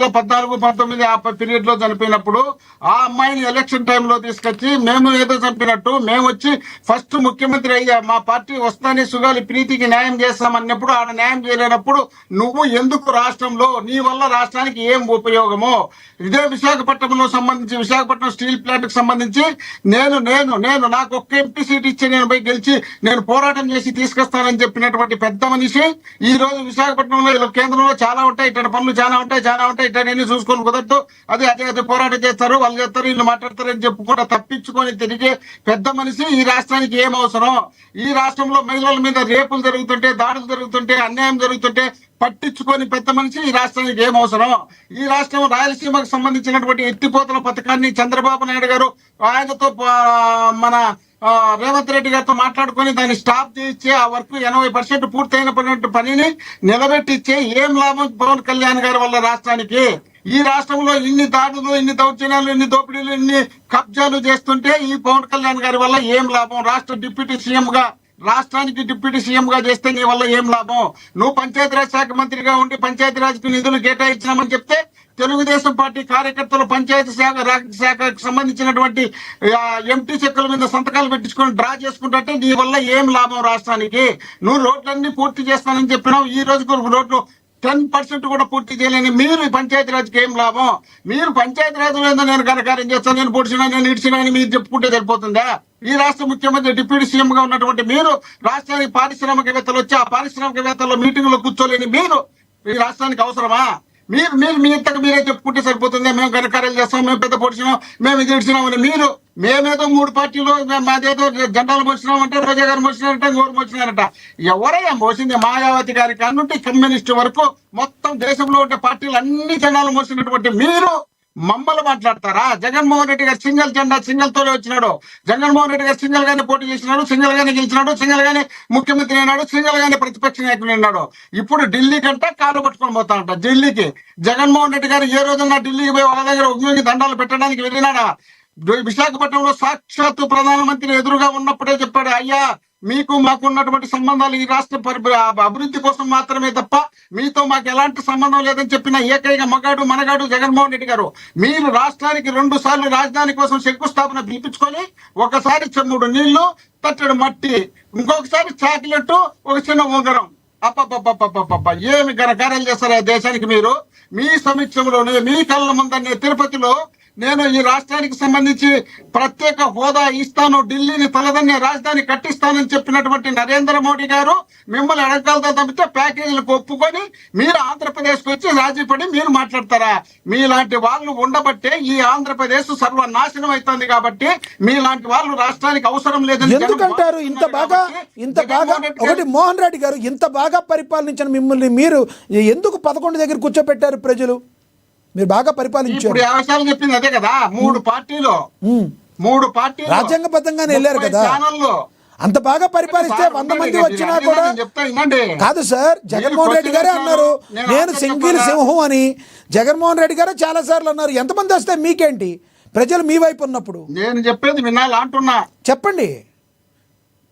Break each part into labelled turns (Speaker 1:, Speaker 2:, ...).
Speaker 1: 2014-19 ఆ పీరియడ్ లో చనిపోయినప్పుడు ఆ అమ్మాయిని ఎలక్షన్ టైంలో తీసుకొచ్చి మేము ఏదో చంపినట్టు మేము వచ్చి ఫస్ట్ ముఖ్యమంత్రి అయ్యా మా పార్టీ వస్తానే సుగాలి ప్రీతికి న్యాయం చేస్తామన్నప్పుడు ఆడ న్యాయం చేయలేనప్పుడు నువ్వు ఎందుకు రాష్ట్రంలో నీ వల్ల రాష్ట్రానికి ఏం ఉపయోగమో ఇదే విశాఖపట్నంలో సంబంధించి విశాఖపట్నం స్టీల్ ప్లాంట్ కి సంబంధించి నేను నేను నేను నాకు ఒక్క ఎంపీ సీట్ ఇచ్చి నేను పోయి గెలిచి నేను పోరాటం చేసి తీసుకొస్తానని చెప్పినటువంటి పెద్ద మనిషి ఈ రోజు విశాఖపట్నంలో కేంద్రంలో చాలా ఉంటాయి, ఇట్లాంటి పనులు చాలా ఉంటాయి ఇట్లాంటి చూసుకొని కుదరదు, అదే పోరాటం చేస్తారు, వాళ్ళు చేస్తారు, వీళ్ళు మాట్లాడతారు అని చెప్పి కూడా తప్పించుకొని తిరిగే పెద్ద మనిషి ఈ రాష్ట్రానికి ఏం అవసరం? ఈ రాష్ట్రంలో మహిళల మీద రేపులు జరుగుతుంటే, దాడులు జరుగుతుంటే, అన్యాయం జరుగుతుంటే పట్టించుకొని పెద్ద మనిషి ఈ రాష్ట్రానికి ఏం అవసరం? ఈ రాష్ట్రం రాయలసీమకు సంబంధించినటువంటి ఎత్తిపోతల పథకాన్ని చంద్రబాబు నాయుడు గారు ఆయనతో మన రేవంత్ రెడ్డి గారితో మాట్లాడుకొని దాన్ని స్టాప్ చేయించి ఆ వర్క్ 80% పూర్తయిన పనిని నిలబెట్టించే ఏం లాభం పవన్ కళ్యాణ్ గారి వల్ల రాష్ట్రానికి? ఈ రాష్ట్రంలో ఇన్ని దాడులు, ఇన్ని దౌర్జన్యాలు, ఇన్ని దోపిడీలు, ఇన్ని కబ్జాలు చేస్తుంటే ఈ పవన్ కళ్యాణ్ గారి వల్ల ఏం లాభం? రాష్ట్రానికి డిప్యూటీ సీఎం గా చేస్తే నీ వల్ల ఏం లాభం? నువ్వు పంచాయతీరాజ్ శాఖ మంత్రిగా ఉండి పంచాయతీరాజ్కి నిధులు కేటాయించామని చెప్తే తెలుగుదేశం పార్టీ కార్యకర్తలు పంచాయతీ శాఖకు సంబంధించినటువంటి ఎంటీ చెక్కుల మీద సంతకాలు పెట్టించుకొని డ్రా చేసుకుంటే నీ వల్ల ఏం లాభం రాష్ట్రానికి? నువ్వు రోడ్లన్నీ పూర్తి చేస్తానని చెప్పినావు, ఈ రోజుకు రోడ్లు 10% కూడా పూర్తి చేయలేని మీరు పంచాయతీరాజ్కి ఏం లాభం? మీరు పంచాయతీరాజ్ ఏదో నేను ఘనకార్యం చేస్తాను, నేను పొడిచినా, నేను ఇడిచినా అని మీరు చెప్పుకుంటే సరిపోతుందా? ఈ రాష్ట్ర ముఖ్యమంత్రి డిప్యూటీ సీఎం గా ఉన్నటువంటి మీరు రాష్ట్రానికి పారిశ్రామికవేత్తలు వచ్చి ఆ పారిశ్రామికవేత్తల్లో మీటింగ్ లో కూర్చోలేని మీరు ఈ రాష్ట్రానికి అవసరమా? మీరు మీరు మీ ఇంతకు మీరే చెప్పుకుంటే సరిపోతుంది. మేము ఘనకార్యాలు చేస్తాం, మేము పెద్ద పొడిచినాం, మేము ఇది ఇడిచినామని మీరు మేమేదో 3 పార్టీలు మాదేదో జెండాలు మోసినామంటే రోజా గారు మోసినారంటే ఇంకోరు మోసినారట. ఎవరయ్యా మోసింది? మాయావతి గారి కానుండి కమ్యూనిస్టు వరకు మొత్తం దేశంలో ఉండే పార్టీలు అన్ని జెండాలు మోసినటువంటి మీరు మమ్మల్ని మాట్లాడతారా? జగన్మోహన్ రెడ్డి గారు సింగల్ జెండా సింగల్ తోనే వచ్చినాడు. జగన్మోహన్ రెడ్డి గారు సింగల్ గానే పోటీ చేసినాడు, సింగల్ గానే గెలిచినాడు, సింగల్ గానే ముఖ్యమంత్రి అయినాడు, సింగల్ గానే ప్రతిపక్ష నాయకుడు అయినాడు. ఇప్పుడు ఢిల్లీ కంటే కాలు పట్టుకొని పోతాడంట ఢిల్లీకి. జగన్మోహన్ రెడ్డి గారు ఏ రోజున్నా ఢిల్లీకి పోయి వాళ్ళ దగ్గర ఉద్యోగి దండాలు పెట్టడానికి వెళ్ళినాడా? విశాఖపట్నంలో సాక్షాత్తు ప్రధానమంత్రి ఎదురుగా ఉన్నప్పుడే చెప్పాడు, అయ్యా మీకు మాకున్నటువంటి సంబంధాలు ఈ రాష్ట్ర అభివృద్ధి కోసం మాత్రమే తప్ప మీతో మాకు ఎలాంటి సంబంధం లేదని చెప్పిన ఏకైక మనగాడు జగన్మోహన్ రెడ్డి గారు. మీరు రాష్ట్రానికి 2 సార్లు రాజధాని కోసం శంకుస్థాపన పిలిపించుకొని ఒకసారి చెమ్ముడు నీళ్లు, తట్టడు మట్టి, ఇంకొకసారి చాక్లెట్, ఒక చిన్న ఉంగరం. అప్ప ఏమి ఘనకార్యాలు చేస్తారు ఆ దేశానికి మీరు? మీ సమీక్షంలోనే మీ కళ్ళ ముందనే తిరుపతిలో నేను ఈ రాష్ట్రానికి సంబంధించి ప్రత్యేక హోదా ఇస్తాను, ఢిల్లీని తలదన్నే రాజధాని కట్టిస్తానని చెప్పినటువంటి నరేంద్ర మోడీ గారు మిమ్మల్ని అడగాలతో తప్పితే ప్యాకేజీలకు ఒప్పుకొని మీరు ఆంధ్రప్రదేశ్కి వచ్చి రాజీపడి మీరు మాట్లాడతారా? మీలాంటి వాళ్ళు ఉండబట్టే ఈ ఆంధ్రప్రదేశ్ సర్వనాశనం అవుతుంది. కాబట్టి మీలాంటి వాళ్ళు రాష్ట్రానికి అవసరం లేదని
Speaker 2: ఎందుకంటారు? ఇంత బాగా ఒకటి మోహన్ రెడ్డి గారు ఇంత బాగా పరిపాలించిన మిమ్మల్ని మీరు ఎందుకు 11 దగ్గర కూర్చోపెట్టారు ప్రజలు? మీరు బాగా పరిపాలించారు.
Speaker 1: వ్యవసాయం చెప్పింది అదే కదా. 3 పార్టీలు
Speaker 2: రాజ్యాంగబద్ధంగానే వెళ్ళారు కదా. అంత బాగా పరిపాలిస్తే 100 మంది వచ్చినా కూడా కాదు సార్. జగన్మోహన్ రెడ్డి గారే అన్నారు నేను సింగిల్ సింహం అని. జగన్మోహన్ రెడ్డి గారే చాలా సార్లు అన్నారు. ఎంతమంది వస్తే మీకేంటి? ప్రజలు మీ వైపు ఉన్నప్పుడు
Speaker 1: నేను చెప్పేది వినాలి అంటున్నా.
Speaker 2: చెప్పండి.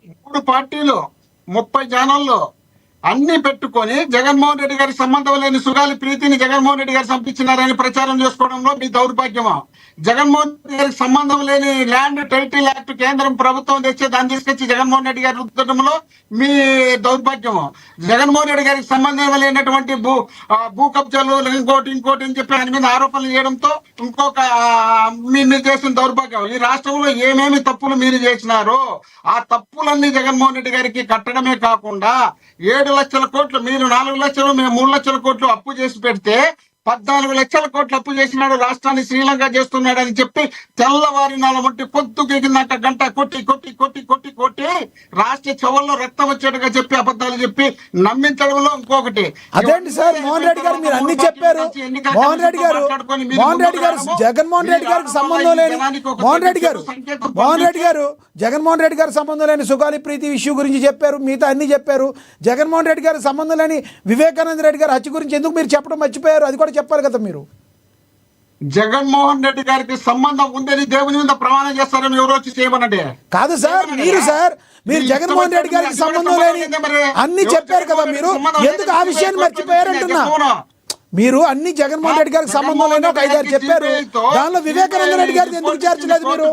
Speaker 1: 3 పార్టీలు 30 ఛానళ్ళు అన్ని పెట్టుకొని జగన్మోహన్ రెడ్డి గారి సంబంధం లేని సుగాలి ప్రీతిని జగన్మోహన్ రెడ్డి గారు సంపించినారని ప్రచారం చేసుకోవడంలో మీ దౌర్భాగ్యమా? జగన్మోహన్ రెడ్డి గారికి సంబంధం లేని ల్యాండ్ టైటిల్ యాక్ట్ కేంద్రం ప్రభుత్వం తెచ్చి దాన్ని తీసుకొచ్చి జగన్మోహన్ రెడ్డి గారి రుద్దడంలో మీ దౌర్భాగ్యము. జగన్మోహన్ రెడ్డి గారికి సంబంధం లేనటువంటి భూ కబ్జాలు ఇంకోటి అని చెప్పి ఆయన మీద ఆరోపణలు చేయడంతో ఇంకొక మీరు చేసిన దౌర్భాగ్యం. ఈ రాష్ట్రంలో ఏమేమి తప్పులు మీరు చేసినారో ఆ తప్పులన్నీ జగన్మోహన్ రెడ్డి గారికి కట్టడమే కాకుండా 7 లక్షల కోట్లు, మీరు 4 లక్షలు, మేము 3 లక్షల కోట్లు అప్పు చేసి పెడితే 14 లక్షల కోట్లు అప్పు చేసినాడు, రాష్ట్రాన్ని శ్రీలంక చేస్తున్నాడు అని చెప్పి తెల్లవారి 4 పొద్దుకెక్కిందంట గంట కొట్టి కొట్టి కొట్టి కొట్టి కొట్టి రాష్ట్ర చెవుల్లో రక్తం వచ్చేట్టుగా చెప్పి అబద్ధాలు చెప్పి నమ్మించడంలో ఇంకొకటి.
Speaker 2: అదేంటి సార్ మోహన్ రెడ్డి గారు మీరు అన్ని చెప్పారు. మోహన్ రెడ్డి గారు జగన్మోహన్ రెడ్డి గారికి సంబంధం లేని మోహన్ రెడ్డి గారు సంబంధం లేని సుగాలి ప్రీతి ఇష్యూ గురించి చెప్పారు, మిగతా అన్ని చెప్పారు. జగన్మోహన్ రెడ్డి గారు సంబంధం లేని వివేకానంద రెడ్డి గారు హత్య గురించి ఎందుకు మీరు చెప్పడం మర్చిపోయారు? అది కూడా చెప్పాలి కదా మీరు.
Speaker 1: జగన్మోహన్ రెడ్డి గారికి సంబంధం ఉందని దేవుని మీద ప్రమాణం చేస్తారని ఎవరు వచ్చి చేయమనండి?
Speaker 2: కాదు సార్, మీరు జగన్మోహన్ రెడ్డి గారికి సంబంధం లేని అన్ని చెప్పారు కదా మీరు. ఎందుకు ఆ విషయాన్ని మర్చిపోయారంటున్నా? మీరు అన్ని జగన్మోహన్ రెడ్డి గారికి సంబంధం లేని ఒక 5-6 చెప్పారు. దానిలో వివేకానంద రెడ్డి గారిని ఎందుకు చేర్చలేదు మీరు?